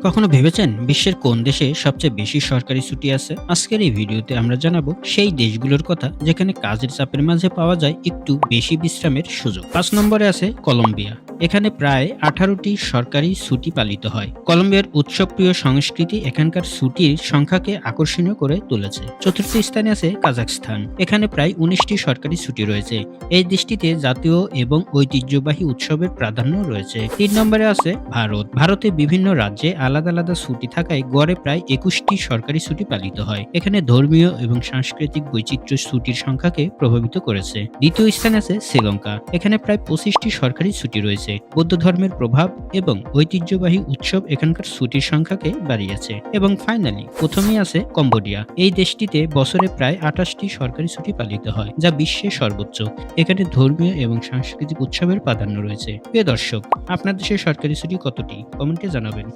কখনো ভেবেছেন বিশ্বের কোন দেশে সবচেয়ে বেশি সরকারি ছুটি আছে? আজকের এই ভিডিওতে আমরা জানাবো সেই দেশগুলোর কথা যেখানে কাজের চাপের মাঝে পাওয়া যায় একটু বেশি বিশ্রামের সুযোগ। ৫ নম্বরে আছে কলম্বিয়া। এখানে প্রায় ১৮টি সরকারি ছুটি পালিত হয়। কলম্বিয়ার উৎসবপ্রিয় সংস্কৃতি এখানকার ছুটির সংখ্যাকে আকর্ষণীয় করে তুলেছে। চতুর্থ স্থানে আছে কাজাখস্তান। এখানে প্রায় ১৯টি সরকারি ছুটি রয়েছে। এই দেশটিতে জাতীয় এবং ঐতিহ্যবাহী উৎসবের প্রাধান্য রয়েছে। ৩ নম্বরে আছে ভারত। ভারতে বিভিন্ন রাজ্যে আলাদা আলাদা ছুটি থাকায় গড়ে প্রায় ২১টি সরকারি ছুটি পালিত হয়। এখানে ধর্মীয় এবং সাংস্কৃতিক বৈচিত্র্য ছুটির সংখ্যাকে প্রভাবিত করেছে। দ্বিতীয় স্থানে আছে শ্রীলঙ্কা। এখানে প্রায় ২৫টি সরকারি ছুটি রয়েছে। বৌদ্ধ ধর্মের প্রভাব এবং ঐতিহ্যবাহী উৎসব এখানকার ছুটির সংখ্যাকে বাড়িয়েছে। এবং ফাইনালি প্রথমেই আছে কম্বোডিয়া। এই দেশটিতে বছরে প্রায় ২৮টি সরকারি ছুটি পালিত হয়, যা বিশ্বের সর্বোচ্চ। এখানে ধর্মীয় এবং সাংস্কৃতিক উৎসবের প্রাধান্য রয়েছে। প্রিয় দর্শক, আপনার দেশের সরকারি ছুটি কতটি? কমেন্টে জানাবেন।